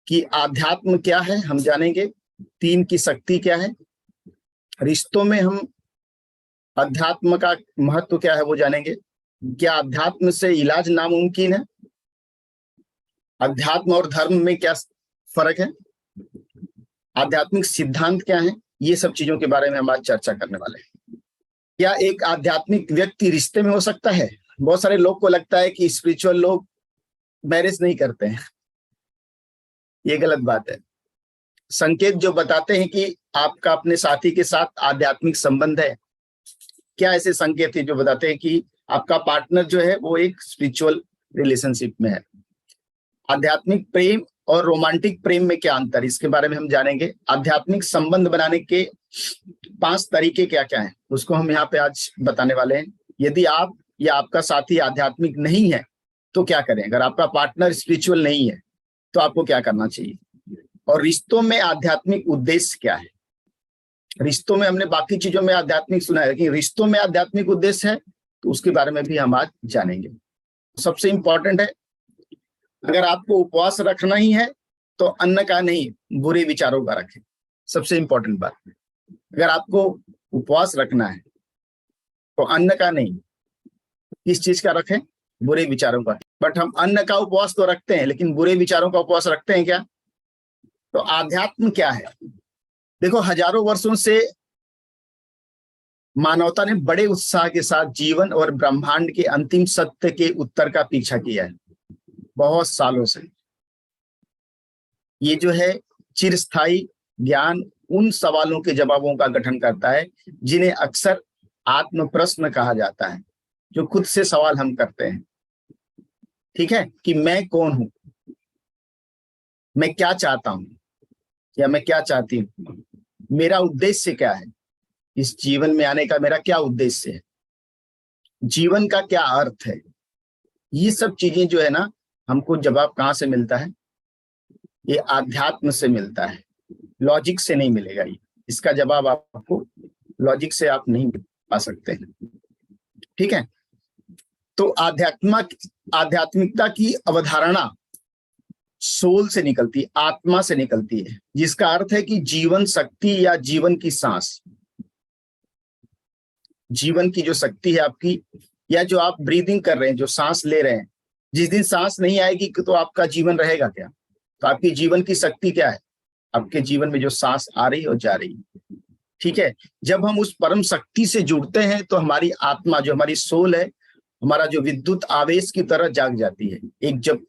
कि आध्यात्म क्या है हम जानेंगे, तीन की शक्ति क्या है, रिश्तों में हम अध्यात्म का महत्व क्या है वो जानेंगे, क्या अध्यात्म से इलाज नामुमकिन है, अध्यात्म और धर्म में क्या फर्क है, आध्यात्मिक सिद्धांत क्या है, ये सब चीजों के बारे में हम आज चर्चा करने वाले हैं। क्या एक आध्यात्मिक व्यक्ति रिश्ते में हो सकता है? बहुत सारे लोग को लगता है कि स्पिरिचुअल लोग मैरिज नहीं करते हैं, ये गलत बात है। संकेत जो बताते हैं कि आपका अपने साथी के साथ आध्यात्मिक संबंध है, क्या ऐसे संकेत है जो बताते हैं कि आपका पार्टनर जो है वो एक स्पिरिचुअल रिलेशनशिप में है? आध्यात्मिक प्रेम और रोमांटिक प्रेम में क्या अंतर, इसके बारे में हम जानेंगे। आध्यात्मिक संबंध बनाने के 5 तरीके क्या क्या हैं, उसको हम यहाँ पे आज बताने वाले हैं। यदि आप या आपका साथी आध्यात्मिक नहीं है तो क्या करें, अगर आपका पार्टनर स्पिरिचुअल नहीं है तो आपको क्या करना चाहिए, और रिश्तों में आध्यात्मिक उद्देश्य क्या है। रिश्तों में हमने बाकी चीजों में आध्यात्मिक सुना है, लेकिन रिश्तों में आध्यात्मिक उद्देश्य है तो उसके बारे में भी हम आज जानेंगे। सबसे इंपॉर्टेंट है, अगर आपको उपवास रखना ही है तो अन्न का नहीं, बुरे विचारों का रखें। सबसे इंपॉर्टेंट बात, अगर आपको उपवास रखना है तो अन्न का नहीं, किस चीज का रखें? बुरे विचारों का। बट हम अन्न का उपवास तो रखते हैं, लेकिन बुरे विचारों का उपवास रखते हैं क्या? तो आध्यात्म क्या है? देखो, हजारों वर्षों से मानवता ने बड़े उत्साह के साथ जीवन और ब्रह्मांड के अंतिम सत्य के उत्तर का पीछा किया है, बहुत सालों से। ये जो है चिरस्थायी ज्ञान उन सवालों के जवाबों का गठन करता है जिन्हें अक्सर आत्म प्रश्न कहा जाता है, जो खुद से सवाल हम करते हैं। ठीक है, कि मैं कौन हूं, मैं क्या चाहता हूं या मैं क्या चाहती हूँ, मेरा उद्देश्य क्या है, इस जीवन में आने का मेरा क्या उद्देश्य है, जीवन का क्या अर्थ है। ये सब चीजें जो है ना, हमको जवाब कहाँ से मिलता है? ये आध्यात्म से मिलता है, लॉजिक से नहीं मिलेगा। ये इसका जवाब आपको लॉजिक से आप नहीं पा सकते हैं। ठीक है, तो आध्यात्मिकता की अवधारणा सोल से निकलती है, आत्मा से निकलती है, जिसका अर्थ है कि जीवन शक्ति या जीवन की सांस, जीवन की जो शक्ति है आपकी, या जो आप ब्रीदिंग कर रहे हैं, जो सांस ले रहे हैं, जिस दिन सांस नहीं आएगी तो आपका जीवन रहेगा क्या? तो आपकी जीवन की शक्ति क्या है? आपके जीवन में जो सांस आ रही और जा रही है। ठीक है, जब हम उस परम शक्ति से जुड़ते हैं तो हमारी आत्मा, जो हमारी सोल है, हमारा जो विद्युत आवेश की तरह जाग जाती है। एक जब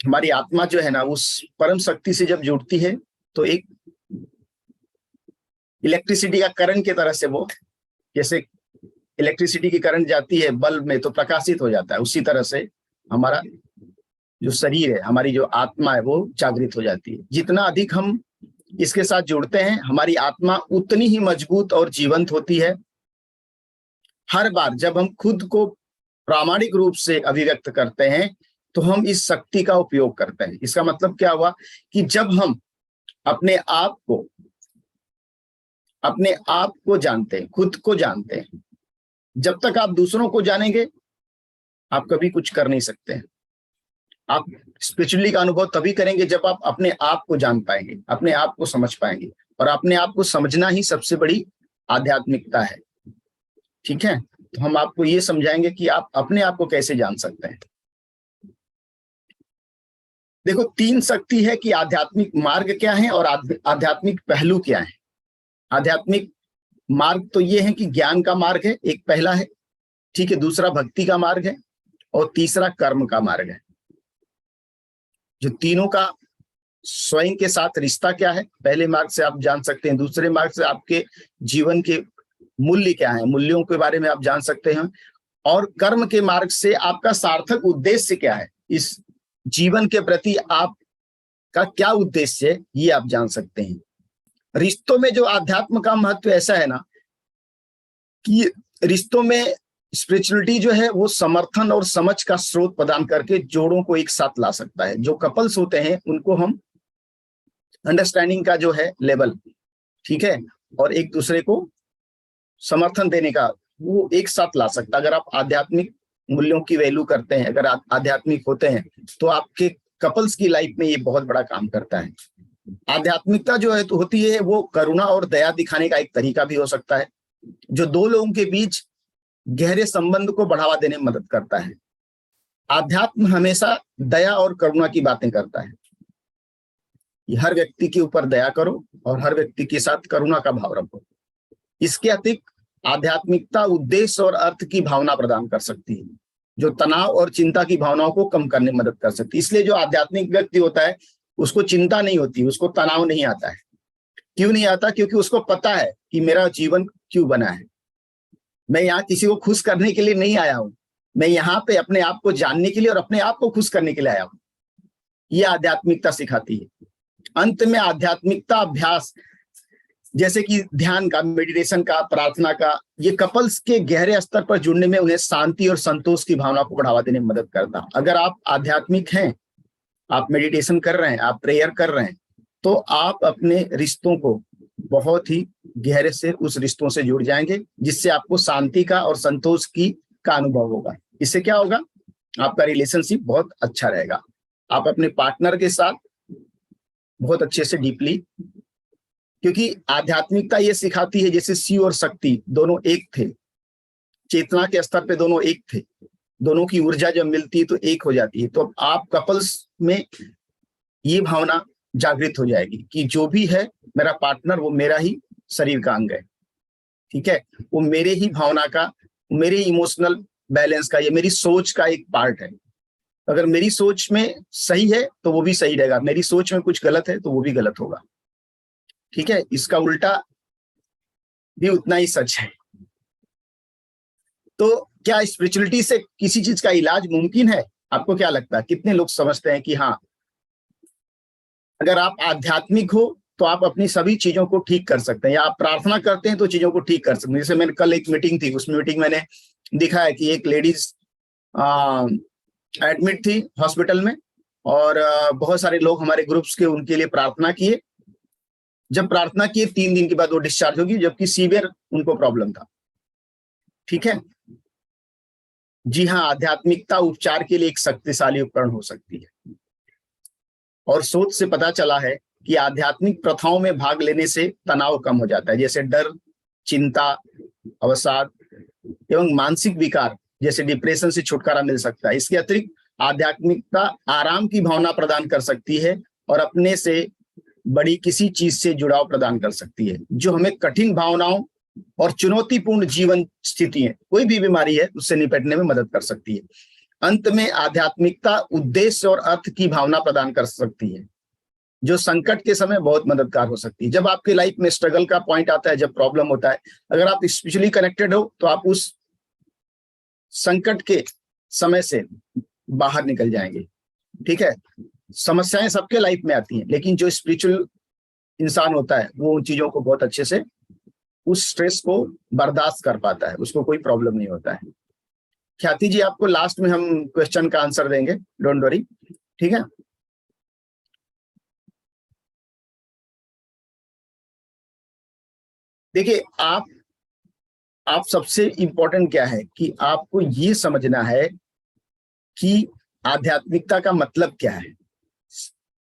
हमारी आत्मा जो है ना उस परम शक्ति से जब जुड़ती है तो एक इलेक्ट्रिसिटी का करंट की तरह से, वो जैसे इलेक्ट्रिसिटी की करंट जाती है बल्ब में तो प्रकाशित हो जाता है, उसी तरह से हमारा जो शरीर है, हमारी जो आत्मा है, वो जागृत हो जाती है। जितना अधिक हम इसके साथ जुड़ते हैं, हमारी आत्मा उतनी ही मजबूत और जीवंत होती है। हर बार जब हम खुद को प्रामाणिक रूप से अभिव्यक्त करते हैं तो हम इस शक्ति का उपयोग करते हैं। इसका मतलब क्या हुआ कि जब हम अपने आप को जानते हैं, खुद को जानते हैं, जब तक आप दूसरों को जानेंगे आप कभी कुछ कर नहीं सकते हैं। आप स्पिरिचुअली का अनुभव तभी करेंगे जब आप अपने आप को जान पाएंगे, अपने आप को समझ पाएंगे, और अपने आप को समझना ही सबसे बड़ी आध्यात्मिकता है। ठीक है, तो हम आपको ये समझाएंगे कि आप अपने आप को कैसे जान सकते हैं। देखो, 3 शक्ति है कि आध्यात्मिक मार्ग क्या है और आध्यात्मिक पहलू क्या है। आध्यात्मिक मार्ग तो ये है कि ज्ञान का मार्ग है, एक पहला है। ठीक है, दूसरा भक्ति का मार्ग है, और तीसरा कर्म का मार्ग है। जो तीनों का स्वयं के साथ रिश्ता क्या है, पहले मार्ग से आप जान सकते हैं, दूसरे मार्ग से आपके जीवन के मूल्य क्या है, मूल्यों के बारे में आप जान सकते हैं, और कर्म के मार्ग से आपका सार्थक उद्देश्य क्या है, इस जीवन के प्रति आपका क्या उद्देश्य है, ये आप जान सकते हैं। रिश्तों में जो आध्यात्म का महत्व ऐसा है ना कि रिश्तों में स्पिरिचुअलिटी जो है वो समर्थन और समझ का स्रोत प्रदान करके जोड़ों को एक साथ ला सकता है। जो कपल्स होते हैं उनको हम अंडरस्टैंडिंग का जो है लेवल, ठीक है, और एक दूसरे को समर्थन देने का, वो एक साथ ला सकता है। अगर आप आध्यात्मिक मूल्यों की वैल्यू करते हैं, अगर आप आध्यात्मिक होते हैं, तो आपके कपल्स की लाइफ में ये बहुत बड़ा काम करता है। आध्यात्मिकता जो है तो होती है वो करुणा और दया दिखाने का एक तरीका भी हो सकता है, जो दो लोगों के बीच गहरे संबंध को बढ़ावा देने में मदद करता है। आध्यात्म हमेशा दया और करुणा की बातें करता है। हर व्यक्ति के ऊपर दया करो और हर व्यक्ति के साथ करुणा का भाव रखो। इसके अतिरिक्त आध्यात्मिकता उद्देश्य और अर्थ की भावना प्रदान कर सकती है, जो तनाव और चिंता की भावनाओं को कम करने में मदद कर सकती है। इसलिए जो आध्यात्मिक व्यक्ति होता है उसको चिंता नहीं होती, उसको तनाव नहीं आता है। क्यों नहीं आता? क्योंकि उसको पता है कि मेरा जीवन क्यों बना है। मैं यहाँ किसी को खुश करने के लिए नहीं आया हूं, मैं यहाँ पे अपने आप को जानने के लिए और अपने आप को खुश करने के लिए आया हूं। ये आध्यात्मिकता सिखाती है। अंत में आध्यात्मिकता अभ्यास जैसे कि ध्यान का, मेडिटेशन का, प्रार्थना का, ये कपल्स के गहरे स्तर पर जुड़ने में उन्हें शांति और संतोष की भावना को बढ़ावा देने में मदद करता। अगर आप आध्यात्मिक हैं, आप मेडिटेशन कर रहे हैं, आप प्रेयर कर रहे हैं, तो आप अपने रिश्तों को बहुत ही गहरे से उस रिश्तों से जुड़ जाएंगे, जिससे आपको शांति का और संतोष का अनुभव होगा। इससे क्या होगा? आपका रिलेशनशिप बहुत अच्छा रहेगा। आप अपने पार्टनर के साथ बहुत अच्छे से डीपली, क्योंकि आध्यात्मिकता ये सिखाती है जैसे शिव और शक्ति दोनों एक थे, चेतना के स्तर पे दोनों एक थे, दोनों की ऊर्जा जब मिलती है तो एक हो जाती है। तो आप कपल्स में ये भावना जागृत हो जाएगी कि जो भी है मेरा पार्टनर वो मेरा ही शरीर का अंग है, ठीक है, वो मेरे ही भावना का, मेरे इमोशनल बैलेंस का, ये मेरी सोच का एक पार्ट है। अगर मेरी सोच में सही है तो वो भी सही रहेगा, मेरी सोच में कुछ गलत है तो वो भी गलत होगा, ठीक है। इसका उल्टा भी उतना ही सच है। तो क्या स्पिरिचुअलिटी से किसी चीज का इलाज मुमकिन है? आपको क्या लगता है? कितने लोग समझते हैं कि हाँ, अगर आप आध्यात्मिक हो तो आप अपनी सभी चीजों को ठीक कर सकते हैं, या आप प्रार्थना करते हैं तो चीजों को ठीक कर सकते हैं। जैसे मैंने कल एक मीटिंग थी, उस मीटिंग मैंने दिखा है कि एक लेडीज एडमिट थी हॉस्पिटल में, और बहुत सारे लोग हमारे ग्रुप्स के उनके लिए प्रार्थना किए। जब प्रार्थना किए 3 दिन के बाद वो डिस्चार्ज होगी, जबकि सीवियर उनको प्रॉब्लम था, ठीक है। जी हाँ, आध्यात्मिकता उपचार के लिए एक शक्तिशाली उपकरण हो सकती है। और शोध से पता चला है कि आध्यात्मिक प्रथाओं में भाग लेने से तनाव कम हो जाता है, जैसे डर, चिंता, अवसाद एवं मानसिक विकार जैसे डिप्रेशन से छुटकारा मिल सकता है। इसके अतिरिक्त आध्यात्मिकता आराम की भावना प्रदान कर सकती है और अपने से बड़ी किसी चीज से जुड़ाव प्रदान कर सकती है, जो हमें कठिन भावनाओं और चुनौतीपूर्ण जीवन स्थितियां, कोई भी बीमारी है, उससे निपटने में मदद कर सकती है। अंत में आध्यात्मिकता उद्देश्य और अर्थ की भावना प्रदान कर सकती है, जो संकट के समय बहुत मददगार हो सकती है। जब आपकी लाइफ में स्ट्रगल का पॉइंट आता है, जब प्रॉब्लम होता है, अगर आप स्पिरिचुअली कनेक्टेड हो तो आप उस संकट के समय से बाहर निकल जाएंगे, ठीक है। समस्याएं सबके लाइफ में आती हैं, लेकिन जो स्पिरिचुअल इंसान होता है वो उन चीजों को बहुत अच्छे से, उस स्ट्रेस को बर्दाश्त कर पाता है, उसको कोई प्रॉब्लम नहीं होता है। ख्याति जी, आपको लास्ट में हम क्वेश्चन का आंसर देंगे, डोंट वरी, ठीक है। देखिए, आप सबसे इंपॉर्टेंट क्या है कि आपको ये समझना है कि आध्यात्मिकता का मतलब क्या है।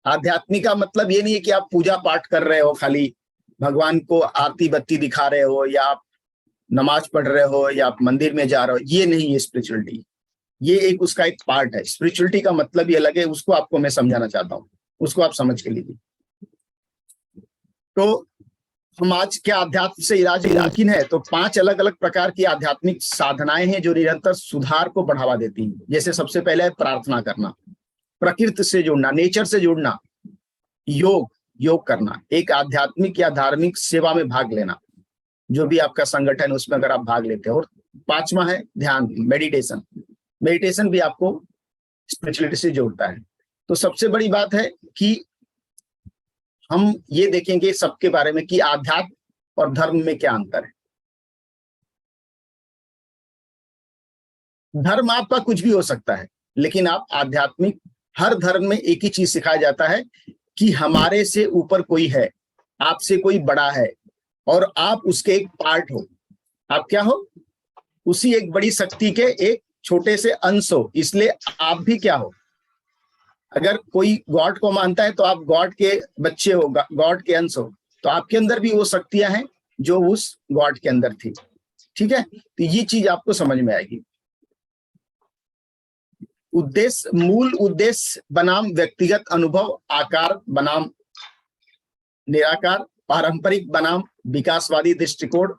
आध्यात्मिक का मतलब ये नहीं है कि आप पूजा पाठ कर रहे हो, खाली भगवान को आरती बत्ती दिखा रहे हो, या आप नमाज पढ़ रहे हो, या आप मंदिर में जा रहे हो, ये नहीं है स्पिरिचुअलिटी। ये एक उसका एक पार्ट है। स्पिरिचुअलिटी का मतलब ये अलग है, उसको आपको मैं समझाना चाहता हूँ, उसको आप समझ के लीजिए। तो हम आज क्या अध्यात्म से इलाज मुमकिन है, तो 5 अलग अलग प्रकार की आध्यात्मिक साधनाएं हैं जो निरंतर सुधार को बढ़ावा देती हैं। जैसे सबसे पहले है प्रार्थना करना, प्रकृति से जुड़ना, नेचर से जुड़ना, योग करना, एक आध्यात्मिक या धार्मिक सेवा में भाग लेना, जो भी आपका संगठन उसमें अगर आप भाग लेते हो। और 5वां है ध्यान, मेडिटेशन भी आपको स्पिरिचुअलिटी से जोड़ता है। तो सबसे बड़ी बात है कि हम ये देखेंगे सबके बारे में कि आध्यात्म और धर्म में क्या अंतर है। धर्म आपका कुछ भी हो सकता है, लेकिन आप आध्यात्मिक, हर धर्म में एक ही चीज सिखाया जाता है कि हमारे से ऊपर कोई है, आपसे कोई बड़ा है, और आप उसके एक पार्ट हो। आप क्या हो? उसी एक बड़ी शक्ति के एक छोटे से अंश हो, इसलिए आप भी क्या हो? अगर कोई गॉड को मानता है तो आप गॉड के बच्चे हो, गॉड के अंश हो, तो आपके अंदर भी वो शक्तियां हैं जो उस गॉड के अंदर थी। ठीक है, तो ये चीज आपको समझ में आएगी। उद्देश्य, मूल उद्देश्य बनाम व्यक्तिगत अनुभव, आकार बनाम निराकार, पारंपरिक बनाम विकासवादी दृष्टिकोण,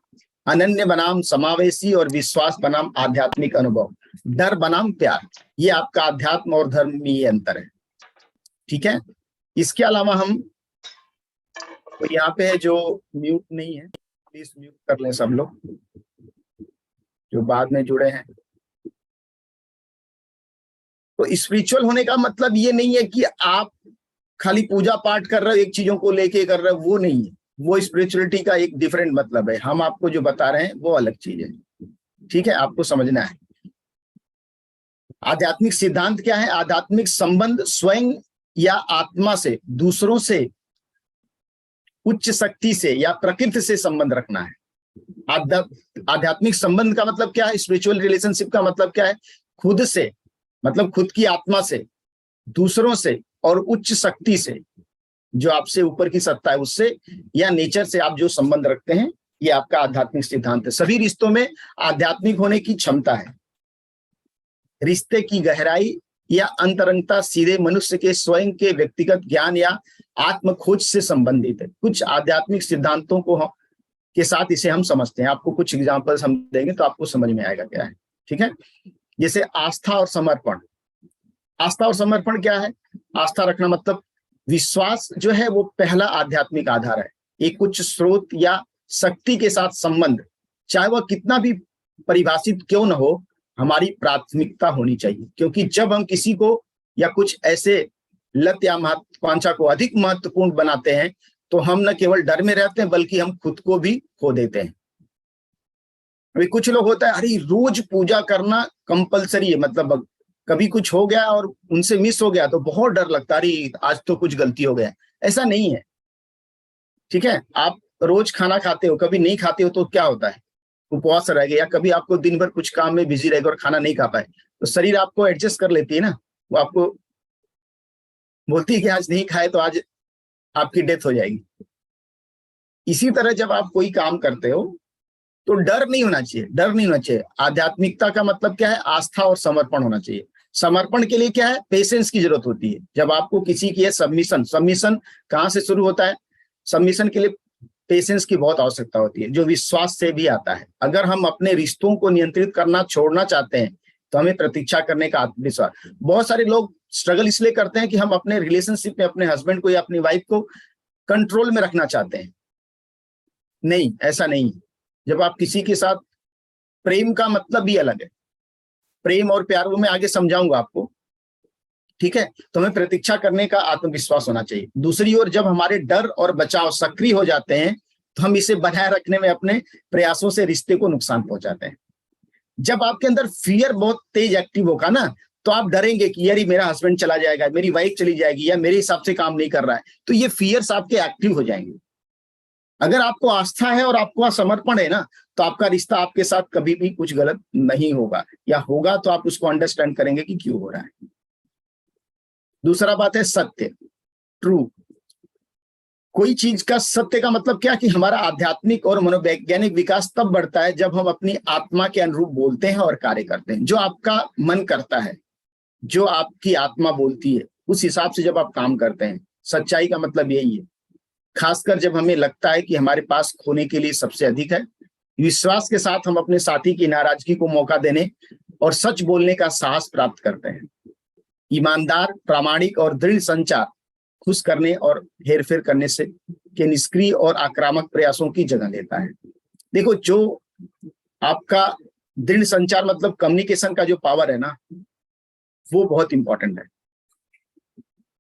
अनन्य बनाम समावेशी और विश्वास बनाम आध्यात्मिक अनुभव, डर बनाम प्यार। ये आपका अध्यात्म और धर्म में ये अंतर है। ठीक है, इसके अलावा हम तो यहाँ पे है जो म्यूट नहीं है, प्लीज म्यूट कर लें सब लोग जो बाद में जुड़े हैं। तो स्पिरिचुअल होने का मतलब ये नहीं है कि आप खाली पूजा पाठ कर रहे हो, एक चीजों को लेके कर रहे हो, वो नहीं है। वो स्पिरिचुअलिटी का एक डिफरेंट मतलब है। हम आपको जो बता रहे हैं वो अलग चीज है। ठीक है, आपको समझना है। आध्यात्मिक सिद्धांत क्या है? आध्यात्मिक संबंध स्वयं या आत्मा से, दूसरों से, उच्च शक्ति से या प्रकृति से संबंध रखना है। आध्यात्मिक संबंध का मतलब क्या है? स्पिरिचुअल रिलेशनशिप का मतलब क्या है? खुद से, मतलब खुद की आत्मा से, दूसरों से और उच्च शक्ति से, जो आपसे ऊपर की सत्ता है उससे, या नेचर से आप जो संबंध रखते हैं, ये आपका आध्यात्मिक सिद्धांत है। सभी रिश्तों में आध्यात्मिक होने की क्षमता है। रिश्ते की गहराई या अंतरंगता सीधे मनुष्य के स्वयं के व्यक्तिगत ज्ञान या आत्म खोज से संबंधित है। कुछ आध्यात्मिक सिद्धांतों को के साथ इसे हम समझते हैं। आपको कुछ एग्जांपल्स हम देंगे तो आपको समझ में आएगा क्या है। ठीक है, जैसे आस्था और समर्पण। आस्था और समर्पण क्या है? आस्था रखना मतलब विश्वास जो है वो पहला आध्यात्मिक आधार है। एक उच्च स्रोत या शक्ति के साथ संबंध, चाहे वह कितना भी परिभाषित क्यों न हो, हमारी प्राथमिकता होनी चाहिए। क्योंकि जब हम किसी को या कुछ ऐसे लत या महत्वाकांक्षा को अधिक महत्वपूर्ण बनाते हैं तो हम न केवल डर में रहते हैं बल्कि हम खुद को भी खो देते हैं। अभी कुछ लोग होता है, अरे रोज पूजा करना कंपलसरी है, मतलब कभी कुछ हो गया और उनसे मिस हो गया तो बहुत डर लगता है, अरे आज तो कुछ गलती हो गया। ऐसा नहीं है। ठीक है, आप रोज खाना खाते हो, कभी नहीं खाते हो तो क्या होता है? उपवास रह गए, या कभी आपको दिन भर कुछ काम में बिजी रह गए और खाना नहीं खा पाए, तो शरीर आपको एडजस्ट कर लेती है ना। वो आपको बोलती है कि आज नहीं खाए तो आज आपकी डेथ हो जाएगी। इसी तरह जब आप कोई काम करते हो तो डर नहीं होना चाहिए, डर नहीं होना चाहिए। आध्यात्मिकता का मतलब क्या है? आस्था और समर्पण होना चाहिए। समर्पण के लिए क्या है? पेशेंस की जरूरत होती है। जब आपको किसी की सबमिशन कहाँ से शुरू होता है? सबमिशन के लिए पेशेंस की बहुत आवश्यकता होती है, जो विश्वास से भी आता है। अगर हम अपने रिश्तों को नियंत्रित करना छोड़ना चाहते हैं तो हमें प्रतीक्षा करने का आत्मविश्वास। बहुत सारे लोग स्ट्रगल इसलिए करते हैं कि हम अपने रिलेशनशिप में अपने हस्बैंड को या अपनी वाइफ को कंट्रोल में रखना चाहते हैं। नहीं, ऐसा नहीं। जब आप किसी के साथ, प्रेम का मतलब भी अलग है। प्रेम और प्यार वो मैं आगे समझाऊंगा आपको। ठीक है, तो हमें प्रतीक्षा करने का आत्मविश्वास होना चाहिए। दूसरी ओर जब हमारे डर और बचाव सक्रिय हो जाते हैं तो हम इसे बनाए रखने में अपने प्रयासों से रिश्ते को नुकसान पहुंचाते हैं। जब आपके अंदर फियर बहुत तेज एक्टिव होगा ना, तो आप डरेंगे कि यार मेरा हस्बैंड चला जाएगा, मेरी वाइफ चली जाएगी, या मेरे हिसाब से काम नहीं कर रहा है, तो ये फियर्स आपके एक्टिव हो जाएंगे। अगर आपको आस्था है और आपको समर्पण है ना, तो आपका रिश्ता आपके साथ कभी भी कुछ गलत नहीं होगा, या होगा तो आप उसको अंडरस्टैंड करेंगे कि क्यों हो रहा है। दूसरा बात है सत्य, ट्रू। कोई चीज का सत्य का मतलब क्या कि हमारा आध्यात्मिक और मनोवैज्ञानिक विकास तब बढ़ता है जब हम अपनी आत्मा के अनुरूप बोलते हैं और कार्य करते हैं। जो आपका मन करता है, जो आपकी आत्मा बोलती है, उस हिसाब से जब आप काम करते हैं। सच्चाई का मतलब यही है। खासकर जब हमें लगता है कि हमारे पास खोने के लिए सबसे अधिक है। विश्वास के साथ हम अपने साथी की नाराजगी को मौका देने और सच बोलने का साहस प्राप्त करते हैं। ईमानदार, प्रामाणिक और दृढ़ संचार खुश करने और हेरफेर करने से के निष्क्रिय और आक्रामक प्रयासों की जगह लेता है। देखो, जो आपका दृढ़ संचार मतलब कम्युनिकेशन का जो पावर है ना, वो बहुत इंपॉर्टेंट है।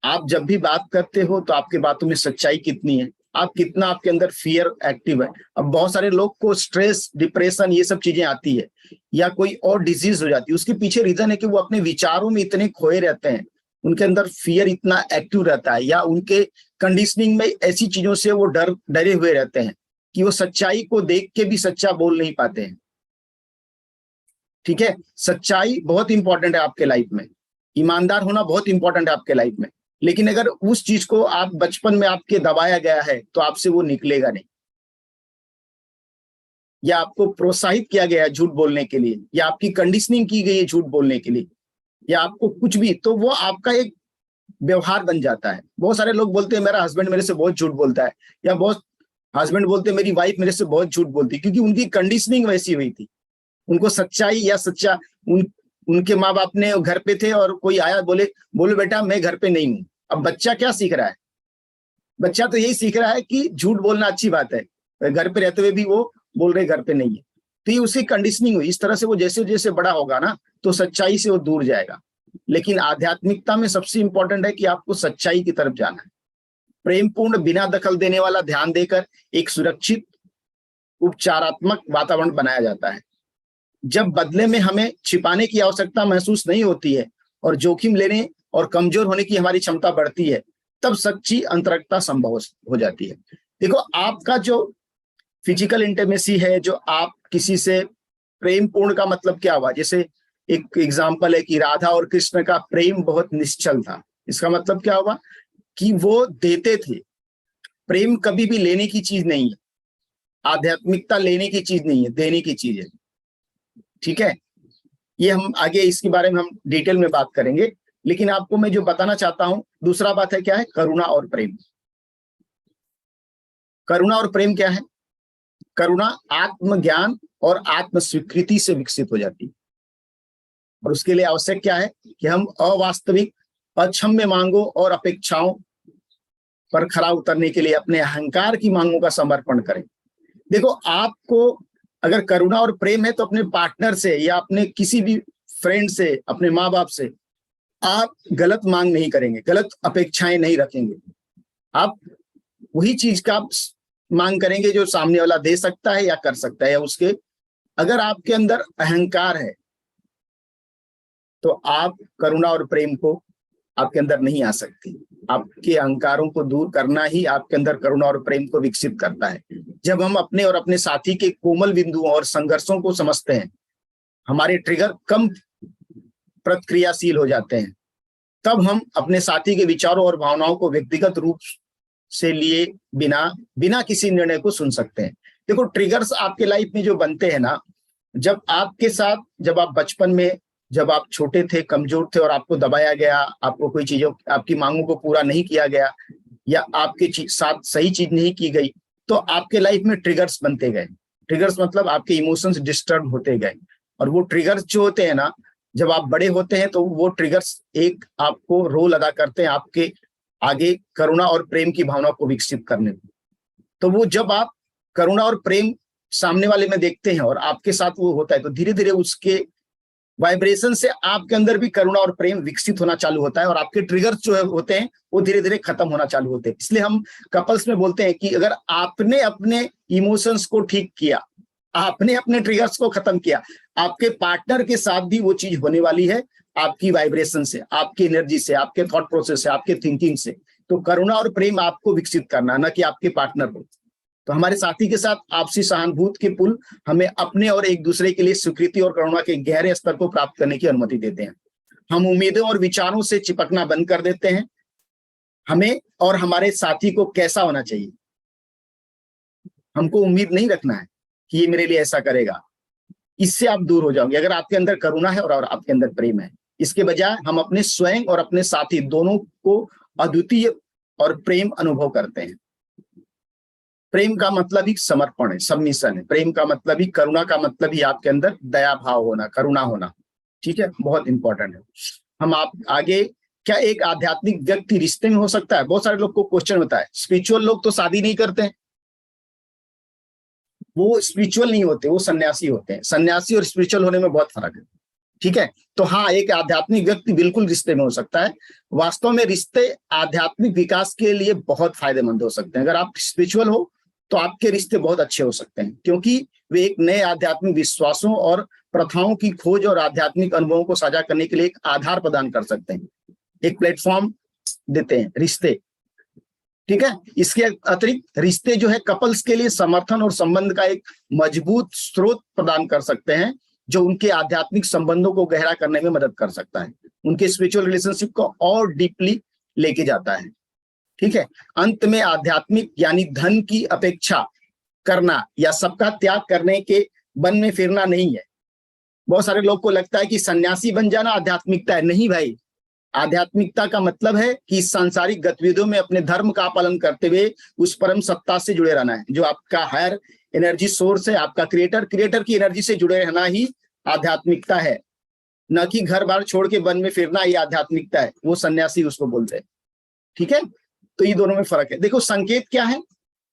आप जब भी बात करते हो तो आपके बातों में सच्चाई कितनी है, आप कितना, आपके अंदर फियर एक्टिव है। अब बहुत सारे लोग को स्ट्रेस, डिप्रेशन, ये सब चीजें आती है, या कोई और डिजीज हो जाती है। उसके पीछे रीजन है कि वो अपने विचारों में इतने खोए रहते हैं, उनके अंदर फियर इतना एक्टिव रहता है, या उनके कंडीशनिंग में ऐसी चीजों से वो डरे हुए रहते हैं कि वो सच्चाई को देख के भी सच्चा बोल नहीं पाते हैं। ठीक है, सच्चाई बहुत इंपॉर्टेंट है आपके लाइफ में। ईमानदार होना बहुत इंपॉर्टेंट है आपके लाइफ में, लेकिन अगर उस चीज को आप बचपन में आपके दबाया गया है तो आपसे वो निकलेगा नहीं, या आपको प्रोत्साहित किया गया है झूठ बोलने के लिए, या आपकी कंडीशनिंग की गई है झूठ बोलने के लिए, या आपको कुछ भी, तो वो आपका एक व्यवहार बन जाता है। बहुत सारे लोग बोलते हैं मेरा हस्बैंड मेरे से बहुत झूठ बोलता है, या बहुत हस्बैंड बोलते हैं मेरी वाइफ मेरे से बहुत झूठ बोलती है, क्योंकि उनकी कंडीशनिंग वैसी हुई थी। उनको सच्चाई या सच्चा उनके माँ बाप ने घर पे थे और कोई आया बोले बोलो बेटा मैं घर पे नहीं हूँ। अब बच्चा क्या सीख रहा है? बच्चा तो यही सीख रहा है कि झूठ बोलना अच्छी बात है, घर पे रहते हुए भी वो बोल रहे घर पे नहीं है। तो ये उसकी कंडीशनिंग हुई। इस तरह से वो जैसे जैसे बड़ा होगा ना तो सच्चाई से वो दूर जाएगा। लेकिन आध्यात्मिकता में सबसे इंपॉर्टेंट है कि आपको सच्चाई की तरफ जाना है। प्रेमपूर्ण बिना दखल देने वाला ध्यान देकर एक सुरक्षित उपचारात्मक वातावरण बनाया जाता है। जब बदले में हमें छिपाने की आवश्यकता महसूस नहीं होती है और जोखिम लेने और कमजोर होने की हमारी क्षमता बढ़ती है, तब सच्ची अंतरंगता संभव हो जाती है। देखो, आपका जो फिजिकल इंटीमेसी है, जो आप किसी से प्रेम पूर्ण का मतलब क्या हुआ? जैसे एक एग्जांपल है कि राधा और कृष्ण का प्रेम बहुत निश्चल था। इसका मतलब क्या हुआ कि वो देते थे। प्रेम कभी भी लेने की चीज नहीं है, आध्यात्मिकता लेने की चीज नहीं है, देने की चीज है। ठीक है, ये हम आगे इसके बारे में हम डिटेल में बात करेंगे। लेकिन आपको मैं जो बताना चाहता हूं, दूसरा बात है क्या है? करुणा और प्रेम। करुणा और प्रेम क्या है? करुणा आत्मज्ञान और आत्म स्वीकृति से विकसित हो जाती है, और उसके लिए आवश्यक क्या है कि हम अवास्तविक, अक्षम्य मांगों और अपेक्षाओं पर खरा उतरने के लिए अपने अहंकार की मांगों का समर्पण करें। देखो, आपको अगर करुणा और प्रेम है तो अपने पार्टनर से या अपने किसी भी फ्रेंड से, अपने माँ बाप से आप गलत मांग नहीं करेंगे, गलत अपेक्षाएं नहीं रखेंगे। आप वही चीज का मांग करेंगे जो सामने वाला दे सकता है या कर सकता है, या उसके अगर आपके अंदर अहंकार है तो आप करुणा और प्रेम को आपके अंदर नहीं आ सकती। आपके अहंकारों को दूर करना ही आपके अंदर करुणा और प्रेम को विकसित करता है। जब हम अपने और अपने साथी के कोमल बिंदुओं और संघर्षों को समझते हैं, हमारे ट्रिगर कम प्रतिक्रियाशील हो जाते हैं, तब हम अपने साथी के विचारों और भावनाओं को व्यक्तिगत रूप से लिए बिना किसी निर्णय को सुन सकते हैं। देखो, ट्रिगर्स आपके लाइफ में जो बनते हैं ना, जब आपके साथ, जब आप बचपन में, जब आप छोटे थे, कमजोर थे और आपको दबाया गया, आपको कोई चीजों, आपकी मांगों को पूरा नहीं किया गया, या आपके साथ सही चीज नहीं की गई, तो आपके लाइफ में ट्रिगर्स बनते गए। ट्रिगर्स मतलब आपके इमोशंस डिस्टर्ब होते गए, और वो ट्रिगर्स जो होते हैं ना, जब आप बड़े होते हैं तो वो ट्रिगर्स एक आपको रोल अदा करते हैं आपके आगे करुणा और प्रेम की भावना को विकसित करने में। तो वो जब आप करुणा और प्रेम सामने वाले में देखते हैं और आपके साथ वो होता है, तो धीरे धीरे उसके वाइब्रेशन से आपके अंदर भी करुणा और प्रेम विकसित होना चालू होता है, और आपके ट्रिगर्स जो होते हैं वो धीरे धीरे खत्म होना चालू होते हैं। इसलिए हम कपल्स में बोलते हैं कि अगर आपने अपने इमोशंस को ठीक किया, आपने अपने ट्रिगर्स को खत्म किया, आपके पार्टनर के साथ भी वो चीज होने वाली है, आपकी वाइब्रेशन से, आपकी एनर्जी से, आपके थॉट प्रोसेस से, आपके थिंकिंग से। तो करुणा और प्रेम आपको विकसित करना, न कि आपके पार्टनर को। तो हमारे साथी के साथ आपसी सहानुभूति के पुल हमें अपने और एक दूसरे के लिए स्वीकृति और करुणा के गहरे स्तर को प्राप्त करने की अनुमति देते हैं। हम उम्मीदों और विचारों से चिपकना बंद कर देते हैं। हमें और हमारे साथी को कैसा होना चाहिए, हमको उम्मीद नहीं रखना है कि ये मेरे लिए ऐसा करेगा। इससे आप दूर हो जाओगे अगर आपके अंदर करुणा है और आपके अंदर प्रेम है। इसके बजाय हम अपने स्वयं और अपने साथी दोनों को अद्वितीय और प्रेम अनुभव करते हैं। प्रेम का मतलब ही समर्पण है, सबमिशन है। प्रेम का मतलब ही, करुणा का मतलब ही आपके अंदर दया भाव होना, करुणा होना। ठीक है, बहुत इंपॉर्टेंट है। हम आप आगे, क्या एक आध्यात्मिक व्यक्ति रिश्ते में हो सकता है? बहुत सारे लोग को क्वेश्चन होता है। स्पिरिचुअल लोग तो शादी नहीं करते हैं, वो स्पिरिचुअल नहीं होते, वो सन्यासी होते हैं। सन्यासी और स्पिरिचुअल होने में बहुत फर्क है। ठीक है, तो हाँ, एक आध्यात्मिक व्यक्ति बिल्कुल रिश्ते में हो सकता है। वास्तव में रिश्ते आध्यात्मिक विकास के लिए बहुत फायदेमंद हो सकते हैं। अगर आप स्पिरिचुअल हो तो आपके रिश्ते बहुत अच्छे हो सकते हैं, क्योंकि वे एक नए आध्यात्मिक विश्वासों और प्रथाओं की खोज और आध्यात्मिक अनुभवों को साझा करने के लिए एक आधार प्रदान कर सकते हैं, एक प्लेटफॉर्म देते हैं रिश्ते। ठीक है, इसके अतिरिक्त रिश्ते जो है कपल्स के लिए समर्थन और संबंध का एक मजबूत स्रोत प्रदान कर सकते हैं, जो उनके आध्यात्मिक संबंधों को गहरा करने में मदद कर सकता है। उनके स्पिरिचुअल रिलेशनशिप को और डीपली लेके जाता है। ठीक है, अंत में आध्यात्मिक यानी धन की अपेक्षा करना या सबका त्याग करने के वन में फिरना नहीं है। बहुत सारे लोग को लगता है कि सन्यासी बन जाना आध्यात्मिकता है। नहीं भाई, आध्यात्मिकता का मतलब है कि सांसारिक गतिविधियों में अपने धर्म का पालन करते हुए उस परम सत्ता से जुड़े रहना है, जो आपका हायर एनर्जी सोर्स है, आपका क्रिएटर की एनर्जी से जुड़े रहना ही आध्यात्मिकता है, न कि घर बार छोड़ के वन में फिरना ही आध्यात्मिकता है। वो सन्यासी उसको बोलते हैं। ठीक है, तो ये दोनों में फर्क है। देखो संकेत क्या है,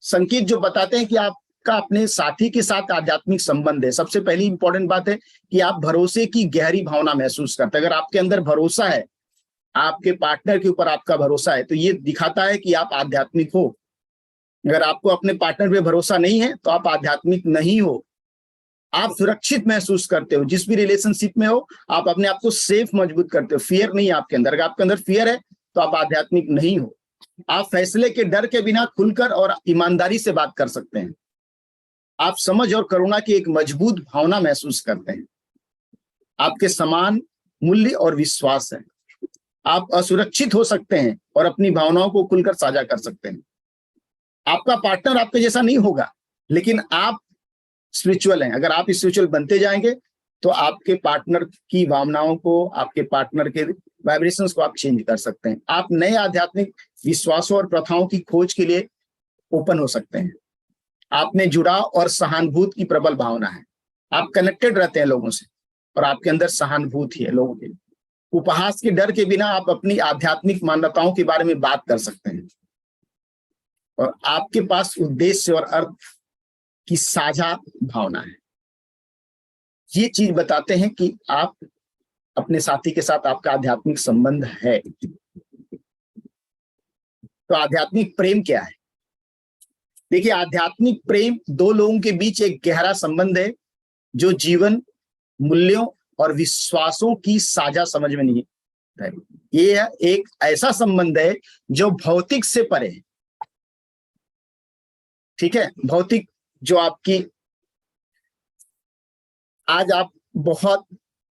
संकेत जो बताते हैं कि आपका अपने साथी के साथ आध्यात्मिक संबंध है। सबसे पहली इंपॉर्टेंट बात है कि आप भरोसे की गहरी भावना महसूस करते हैं। अगर आपके अंदर भरोसा है, आपके पार्टनर के ऊपर आपका भरोसा है, तो ये दिखाता है कि आप आध्यात्मिक हो। अगर आपको अपने पार्टनर पे भरोसा नहीं है तो आप आध्यात्मिक नहीं हो। आप सुरक्षित महसूस करते हो, जिस भी रिलेशनशिप में हो आप अपने आप को सेफ मजबूत करते हो, फियर नहीं है आपके अंदर। अगर आपके अंदर फियर है तो आप आध्यात्मिक नहीं हो। आप फैसले के डर के बिना खुलकर और ईमानदारी से बात कर सकते हैं। आप समझ और करुणा की एक मजबूत भावना महसूस करते हैं। आपके समान मूल्य और विश्वास है। आप असुरक्षित हो सकते हैं और अपनी भावनाओं को खुलकर साझा कर सकते हैं। आपका पार्टनर आपके जैसा नहीं होगा, लेकिन आप स्पिरिचुअल हैं। अगर आप स्पिरिचुअल बनते जाएंगे तो आपके पार्टनर की भावनाओं को, आपके पार्टनर के वाइब्रेशंस को आप चेंज कर सकते हैं। आप नए आध्यात्मिक विश्वासों और प्रथाओं की खोज के लिए ओपन हो सकते हैं। आप में जुड़ाव और सहानुभूति की प्रबल भावना है। आप कनेक्टेड रहते हैं लोगों से और आपके अंदर सहानुभूति है लोगों के। उपहास के डर के बिना आप अपनी आध्यात्मिक मान्यताओं के बारे में बात कर सकते हैं और आपके पास उद्देश्य और अर्थ की साझा भावना है। ये चीज बताते हैं कि आप अपने साथी के साथ आपका आध्यात्मिक संबंध है। तो आध्यात्मिक प्रेम क्या है? देखिए, आध्यात्मिक प्रेम दो लोगों के बीच एक गहरा संबंध है जो जीवन मूल्यों और विश्वासों की साझा समझ में नहीं है। ये एक ऐसा संबंध है जो भौतिक से परे है। ठीक है, भौतिक जो आपकी आज आप बहुत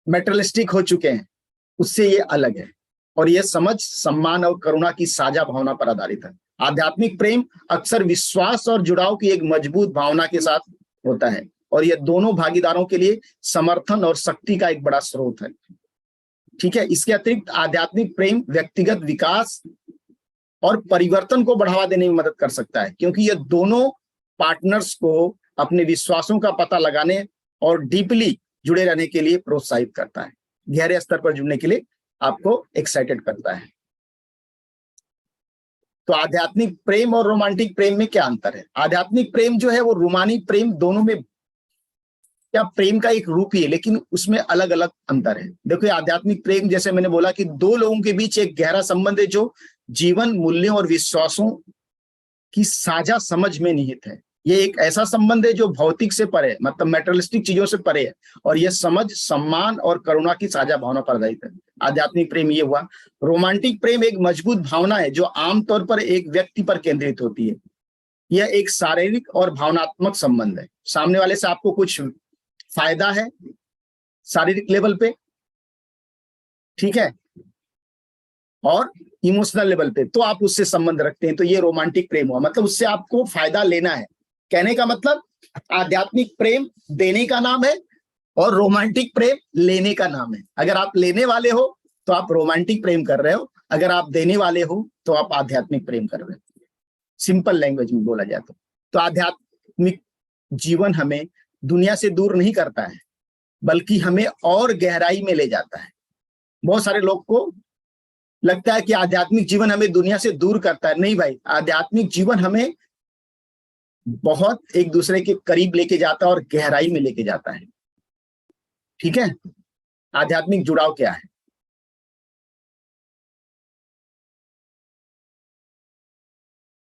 मेटरलिस्टिक हो चुके हैं, उससे ये अलग है। और ये समझ, सम्मान और करुणा की साझा भावना पर आधारित है। आध्यात्मिक प्रेम अक्सर विश्वास और जुड़ाव की एक मजबूत भावना के साथ होता है और यह दोनों भागीदारों के लिए समर्थन और शक्ति का एक बड़ा स्रोत है। ठीक है, इसके अतिरिक्त आध्यात्मिक प्रेम व्यक्तिगत विकास और परिवर्तन को बढ़ावा देने में मदद कर सकता है, क्योंकि यह दोनों पार्टनर्स को अपने विश्वासों का पता लगाने और डीपली जुड़े रहने के लिए प्रोत्साहित करता है। गहरे स्तर पर जुड़ने के लिए आपको एक्साइटेड करता है। तो आध्यात्मिक प्रेम और रोमांटिक प्रेम में क्या अंतर है? आध्यात्मिक प्रेम जो है वो रूमानी प्रेम, दोनों में क्या प्रेम का एक रूप ही है, लेकिन उसमें अलग अलग अंतर है। देखो, आध्यात्मिक प्रेम जैसे मैंने बोला कि दो लोगों के बीच एक गहरा संबंध है जो जीवन मूल्यों और विश्वासों की साझा समझ में निहित है। ये एक ऐसा संबंध है जो भौतिक से परे है, मतलब मेटेरियलिस्टिक चीजों से परे है, और यह समझ, सम्मान और करुणा की साझा भावना पर आधारित है। आध्यात्मिक प्रेम ये हुआ। रोमांटिक प्रेम एक मजबूत भावना है जो आमतौर पर एक व्यक्ति पर केंद्रित होती है। यह एक शारीरिक और भावनात्मक संबंध है। सामने वाले से आपको कुछ फायदा है शारीरिक लेवल पे, ठीक है, और इमोशनल लेवल पे, तो आप उससे संबंध रखते हैं। तो ये रोमांटिक प्रेम हुआ, मतलब उससे आपको फायदा लेना है। कहने का मतलब आध्यात्मिक प्रेम देने का नाम है और रोमांटिक प्रेम लेने का नाम है। अगर आप लेने वाले हो तो आप रोमांटिक प्रेम कर रहे हो, अगर आप देने वाले हो तो आप आध्यात्मिक प्रेम कर रहे हो। सिंपल लैंग्वेज में बोला जाए तो आध्यात्मिक जीवन हमें दुनिया से दूर नहीं करता है, बल्कि हमें और गहराई में ले जाता है। बहुत सारे लोग को लगता है कि आध्यात्मिक जीवन हमें दुनिया से दूर करता है। नहीं भाई, आध्यात्मिक जीवन हमें बहुत एक दूसरे के करीब लेके जाता है और गहराई में लेके जाता है। ठीक है, आध्यात्मिक जुड़ाव क्या है?